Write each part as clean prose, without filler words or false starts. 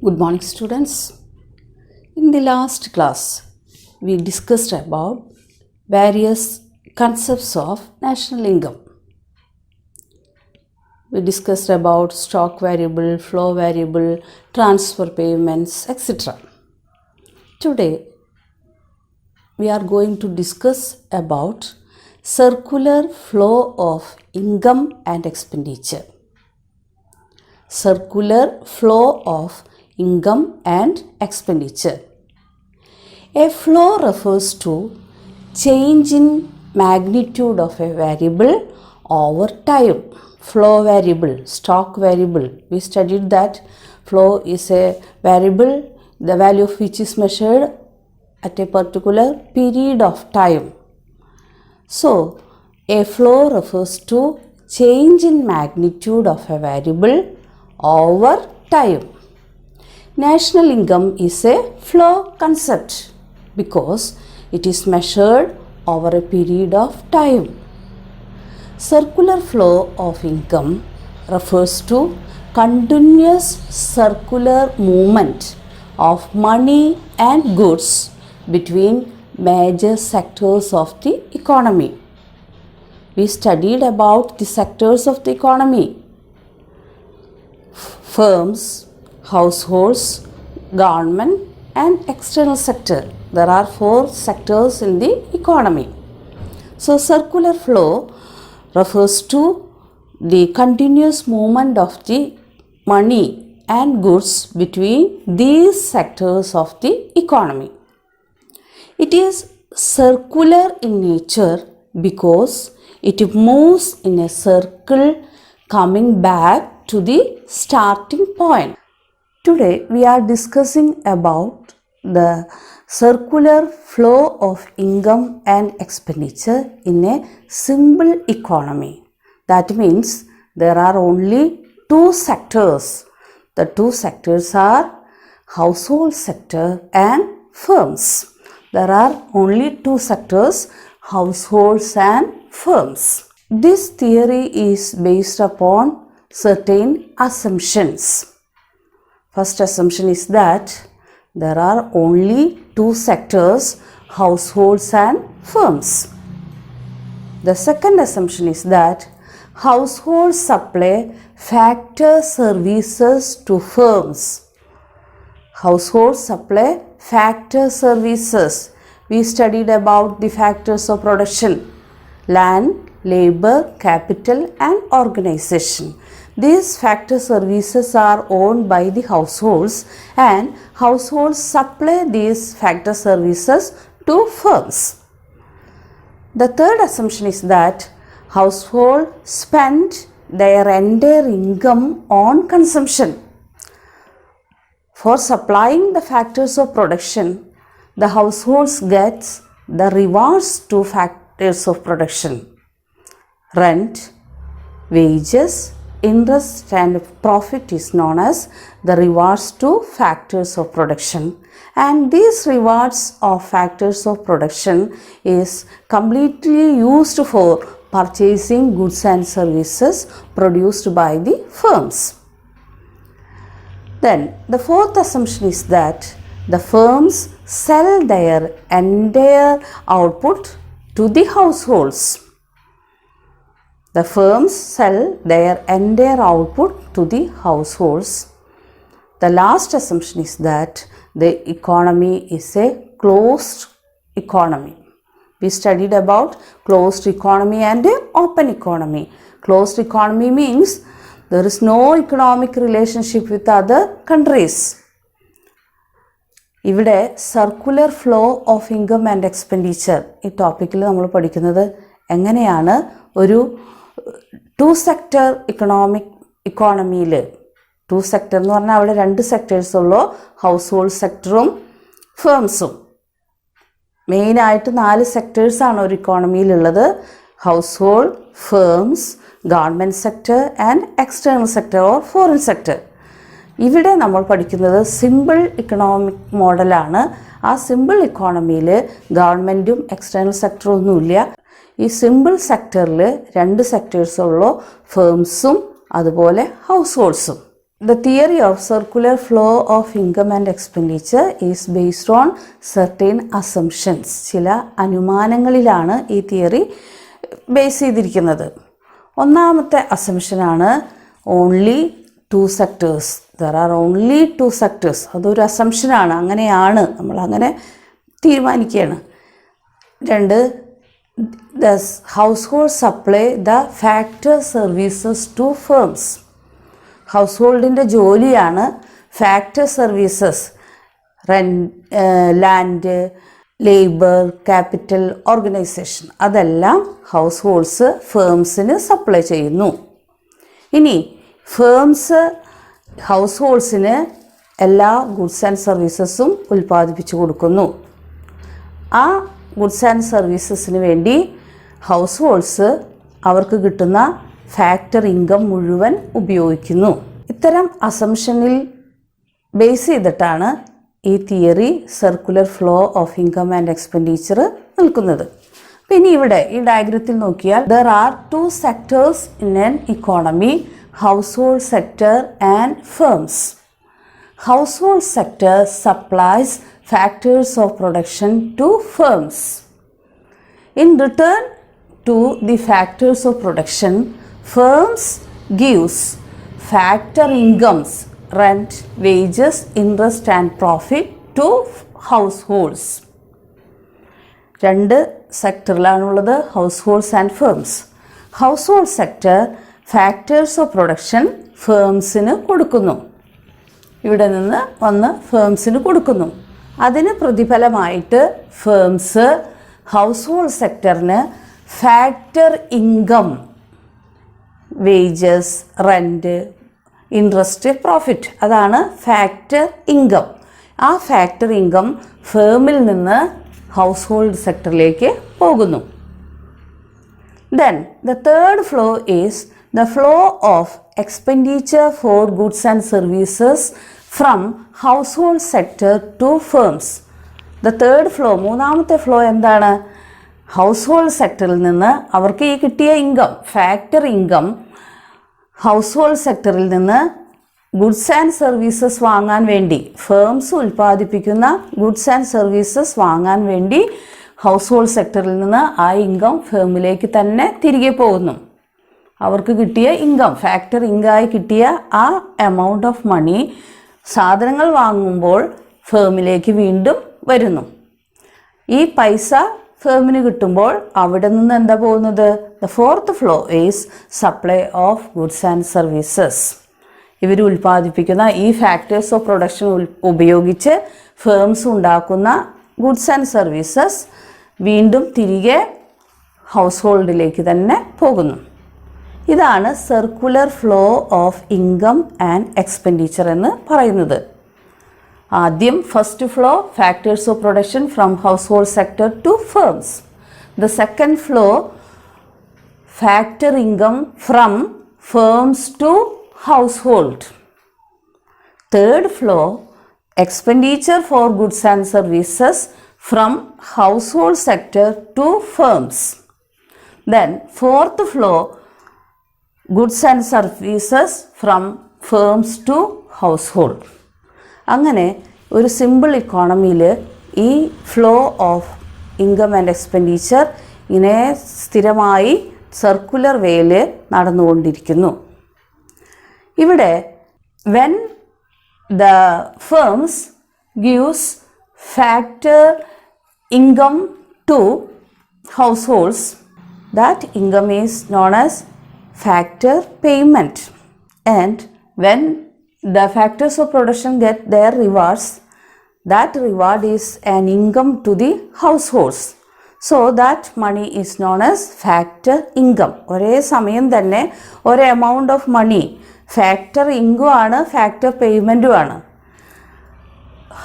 Good morning, students. In the last class, we discussed about various concepts of national income. We discussed about stock variable, flow variable, transfer payments, etc. Today, we are going to discuss about circular flow of income and expenditure. Circular flow of income and expenditure. A flow refers to change in magnitude of a variable over time. Flow variable, stock variable. We studied that flow is a variable, the value of which is measured at a particular period of time. So, a flow refers to change in magnitude of a variable over time. National income is a flow concept because it is measured over a period of time. Circular flow of income refers to continuous circular movement of money and goods between major sectors of the economy. We studied about the sectors of the economy: firms, households, government and external sector. There are 4 sectors in the economy. So, circular flow refers to the continuous movement of the money and goods between these sectors of the economy. It is circular in nature because it moves in a circle coming back to the starting point. Today we are discussing about the circular flow of income and expenditure in a simple economy. That means there are only 2 sectors. The 2 sectors are household sector and firms. There are only 2 sectors, households and firms. This theory is based upon certain assumptions. First assumption is that there are only 2 sectors, households and firms. The second assumption is that households supply factor services to firms. Households supply factor services. We studied about the factors of production: land, labor, capital and organization. These factor services are owned by the households and households supply these factor services to firms. The third assumption is that households spend their entire income on consumption. For supplying the factors of production, the households get the rewards to factors of production: rent, wages, interest and profit is known as the rewards to factors of production, and these rewards of factors of production is completely used for purchasing goods and services produced by the firms. Then the fourth assumption is that the firms sell their entire output to the households. The firms sell their entire output to the households. The last assumption is that the economy is a closed economy. We studied about closed economy and open economy. Closed economy means there is no economic relationship with other countries. ഇവിടെ circular flow of income and expenditure ഈ ടോപ്പിക്കിൽ നമ്മൾ പഠിക്കുന്നത് എങ്ങനെയാണ് ഒരു 2 sector ഇക്കോണമിയിൽ 2 sector എന്ന് പറഞ്ഞാൽ അവിടെ 2 സെക്ടേഴ്സ് ഉള്ളൂ, ഹൗസ് ഹോൾഡ് സെക്ടറും ഫേംസും. മെയിനായിട്ട് 4 സെക്ടേഴ്സാണ് ഒരു ഇക്കോണമിയിലുള്ളത്: household, firms, government sector and external sector or foreign sector. ഇവിടെ നമ്മൾ പഠിക്കുന്നത് സിമ്പിൾ ഇക്കണോമിക് മോഡലാണ്. ആ സിമ്പിൾ ഇക്കോണമിയിൽ ഗവൺമെൻറ്റും എക്സ്റ്റേണൽ സെക്ടറും ഒന്നുമില്ല. ഈ സിമ്പിൾ സെക്ടറിൽ 2 സെക്ടേഴ്സുള്ളൂ, ഫേംസും അതുപോലെ house ഹോൾഡ്സും. The theory of circular flow of income and expenditure is based on certain assumptions. ചില അനുമാനങ്ങളിലാണ് ഈ തിയറി ബേസ് ചെയ്തിരിക്കുന്നത്. ഒന്നാമത്തെ അസംഷനാണ് only 2 sectors. There are only 2 sectors. അതൊരു അസംഷനാണ്, അങ്ങനെയാണ്, നമ്മൾ അങ്ങനെ തീരുമാനിക്കുകയാണ്. രണ്ട്, the household supply the factor services to firms. House ജോലിയാണ് factor services, land, labour, capital, organisation, അതെല്ലാം ഹൗസ് ഹോൾഡ്സ് ഫേംസിന് സപ്ലൈ ചെയ്യുന്നു. ഇനി ഫേംസ് ഹൗസ് ഹോൾഡ്സിന് എല്ലാ ഗുഡ്സ് ആൻഡ് സർവീസസും ഉൽപ്പാദിപ്പിച്ചു കൊടുക്കുന്നു. ആ ഗുഡ്സ് ആൻഡ് സർവീസസിന് വേണ്ടി ഹൗസ് ഹോൾഡ്സ് അവർക്ക് കിട്ടുന്ന ഫാക്ടർ ഇൻകം മുഴുവൻ ഉപയോഗിക്കുന്നു. ഇത്തരം അസംഷനിൽ ബേസ് ചെയ്തിട്ടാണ് ഈ theory circular flow of income and expenditure നിൽക്കുന്നത്. പിന്നെ ഇവിടെ ഈ ഡയഗ്രത്തിൽ നോക്കിയാൽ there are 2 sectors in an economy, household sector and firms. Household sector supplies factors of production to firms. In return to the factors of production, firms gives factor incomes, rent, wages, interest and profit to households. രണ്ട് സെക്ടറിലാണുള്ളത്, household and firms. Household sector factors of production ഫേംസിന് കൊടുക്കുന്നു, ഇവിടെ നിന്ന് വന്ന് ഫേംസിന് കൊടുക്കുന്നു. അതിന് പ്രതിഫലമായിട്ട് ഫേംസ് ഹൗസ് ഹോൾഡ് സെക്ടറിന് factor income, wages, rent, interest, profit, അതാണ് ഫാക്ടർ ഇൻകം. ആ ഫാക്ടർ ഇൻകം ഫേമിൽ നിന്ന് ഹൗസ് ഹോൾഡ് സെക്ടറിലേക്ക് പോകുന്നു. Then the third flow is the flow of expenditure for goods and services from household sector to firms. The third flow, മൂന്നാമത്തെ flow എന്താണ്? House hold സെക്ടറിൽ നിന്ന് അവർക്ക് ഈ കിട്ടിയ income, factor income, house hold സെക്ടറിൽ നിന്ന് ഗുഡ്സ് ആൻഡ് സർവീസസ് വാങ്ങാൻ വേണ്ടി, ഫേംസ് ഉൽപ്പാദിപ്പിക്കുന്ന ഗുഡ്സ് ആൻഡ് സർവീസസ് വാങ്ങാൻ വേണ്ടി ഹൗസ് ഹോൾഡ് സെക്ടറിൽ നിന്ന് ആ ഇൻകം ഫേമിലേക്ക് തന്നെ തിരികെ പോകുന്നു. അവർക്ക് കിട്ടിയ ഇൻകം, ഫാക്ടർ ഇൻകമായി കിട്ടിയ ആ എമൗണ്ട് ഓഫ് മണി സാധനങ്ങൾ വാങ്ങുമ്പോൾ ഫേമിലേക്ക് വീണ്ടും വരുന്നു. ഈ പൈസ ഫേമിന് കിട്ടുമ്പോൾ അവിടെ നിന്ന് എന്താ പോകുന്നത്? The fourth flow is supply of goods and services. ഇവർ ഉൽപ്പാദിപ്പിക്കുന്ന ഈ ഫാക്ടേഴ്സ് ഓഫ് പ്രൊഡക്ഷൻ ഉപയോഗിച്ച് ഫേംസ് ഉണ്ടാക്കുന്ന ഗുഡ്സ് ആൻഡ് സർവീസസ് വീണ്ടും തിരികെ ഹൗസ് ഹോൾഡിലേക്ക് തന്നെ പോകുന്നു. ഇതാണ് circular flow of income and expenditure എന്ന് പറയുന്നത്. ആദ്യം first flow factors of production from household sector to firms. The second flow factor income from firms to household. Third flow expenditure for goods and services from household sector to firms. Then fourth flow goods and services from firms to household. അങ്ങനെ ഒരു simple ഇക്കോണമിയിൽ ഈ flow of income and expenditure ഇങ്ങനെ സ്ഥിരമായി circular വേയിൽ നടന്നുകൊണ്ടിരിക്കുന്നു. ഇവിടെ when the firms gives factor income to households, that income is known as factor payment, and when the factors of production get their rewards, that reward is an income to the households, so that money is known as factor income. ഒരേ സമയം തന്നെ ഒരു amount of money factor income ആണ്, factor പേയ്മെൻറ്റും ആണ്.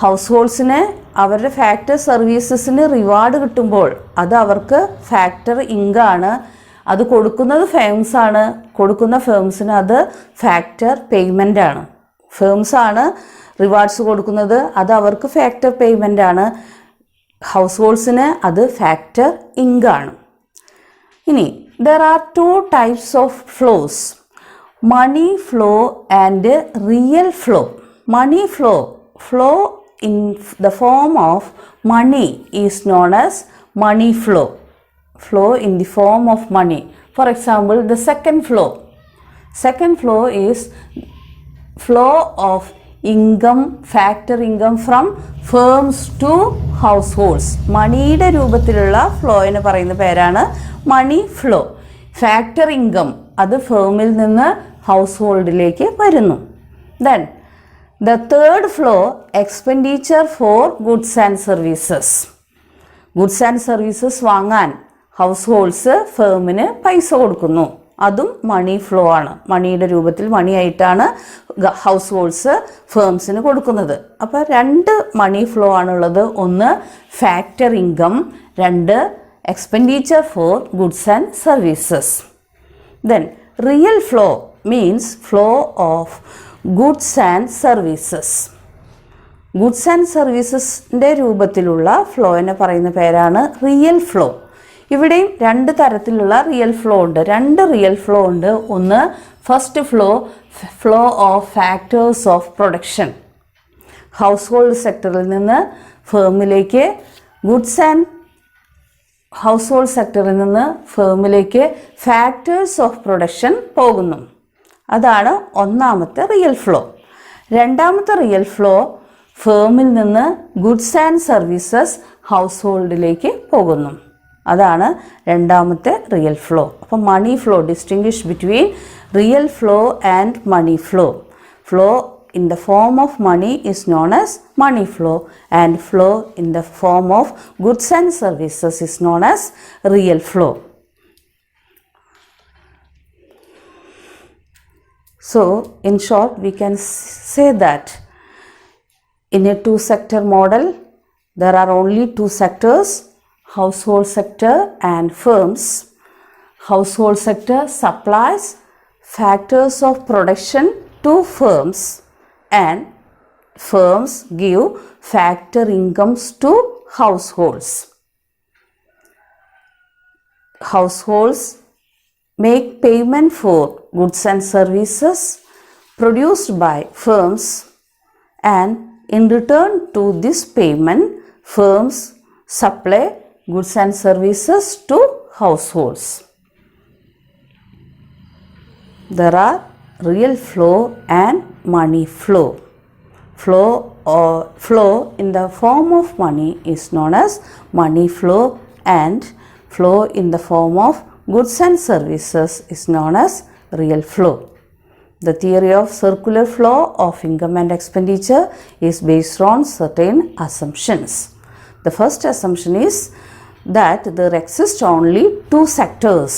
ഹൗസ് ഹോൾഡ്സിന് അവരുടെ factor സർവീസസിന് reward കിട്ടുമ്പോൾ അത് അവർക്ക് ഫാക്ടർ ഇൻകം ആണ്. അത് കൊടുക്കുന്നത് ഫേംസാണ്, കൊടുക്കുന്ന ഫേംസിന് അത് ഫാക്ടർ പേയ്മെൻ്റ് ആണ്. ഫേംസാണ് റിവാർഡ്സ് കൊടുക്കുന്നത്, അത് അവർക്ക് ഫാക്ടർ പേയ്മെൻ്റ് ആണ്. ഹൗസ് ഹോൾഡ്സിന് അത് ഫാക്ടർ ഇൻകം ആണ്. ഇനി there are 2 types of flows. money flow and real flow. Money flow in the form of money is known as money flow. Flow in the form of money. For example, the second flow. Second flow is flow of income, factor income from firms to households. മണിയുടെ രൂപത്തിലുള്ള ഫ്ലോയിന് പറയുന്ന പേരാണ് മണി flow. Factor income അത് ഫേമിൽ നിന്ന് house ഹോൾഡിലേക്ക് വരുന്നു. Then the third flow expenditure for goods and services. Goods and services വാങ്ങാൻ house holds ഫേമിന് പൈസ കൊടുക്കുന്നു. അതും മണി ഫ്ലോ ആണ്. മണിയുടെ രൂപത്തിൽ മണിയായിട്ടാണ് ഹൗസ് ഹോൾഡ്സ് ഫേംസിന് കൊടുക്കുന്നത്. അപ്പോൾ രണ്ട് മണി ഫ്ലോ ആണുള്ളത്. ഒന്ന് ഫാക്ടർ ഇൻകം, രണ്ട് expenditure for goods and services. Then real flow means flow of goods and services. Goods and സർവീസസിൻ്റെ രൂപത്തിലുള്ള ഫ്ലോയിനെ പറയുന്ന പേരാണ് റിയൽ ഫ്ലോ. ഇവിടെയും രണ്ട് തരത്തിലുള്ള റിയൽ ഫ്ലോ ഉണ്ട്. രണ്ട് റിയൽ ഫ്ലോ ഉണ്ട്. ഒന്ന് first flow of factors of production. Household സെക്ടറിൽ നിന്ന് ഫേമിലേക്ക് ഗുഡ്സ് ആൻഡ് ഹൗസ് ഹോൾഡ് സെക്ടറിൽ നിന്ന് ഫേമിലേക്ക് ഫാക്ടേഴ്സ് ഓഫ് പ്രൊഡക്ഷൻ പോകുന്നു. അതാണ് ഒന്നാമത്തെ റിയൽ ഫ്ലോ. രണ്ടാമത്തെ റിയൽ ഫ്ലോ ഫേമിൽ നിന്ന് ഗുഡ്സ് ആൻഡ് സർവീസസ് ഹൗസ് ഹോൾഡിലേക്ക് പോകുന്നു. അതാണ് രണ്ടാമത്തെ റിയൽ ഫ്ലോ. അപ്പം money flow distinguish between real flow and money flow. Flow in the form of money is known as money flow, and flow in the form of goods and services is known as real flow. So in short we can say that in a two sector model there are only two sectors, household sector and firms. Household sector supplies factors of production to firms and firms give factor incomes to households. Households make payment for goods and services produced by firms, and in return to this payment firms supply goods and services to households. There are real flow and money flow. Flow in the form of money is known as money flow, and flow in the form of goods and services is known as real flow. The theory of circular flow of income and expenditure is based on certain assumptions. The first assumption is that there exist only two sectors,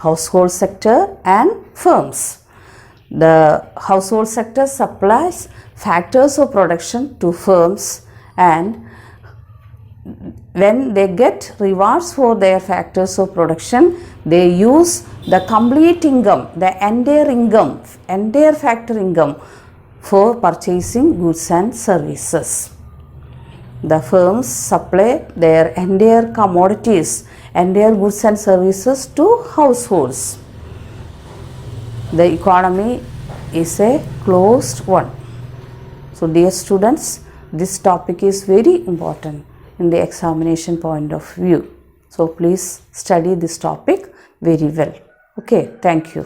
household sector and firms. The household sector supplies factors of production to firms, and when they get rewards for their factors of production, they use the complete income, the entire factor income for purchasing goods and services. The firms supply their entire commodities, entire goods and services to households. The economy is a closed one. So dear students, this topic is very important in the examination point of view. So please study this topic very well. Okay, thank you.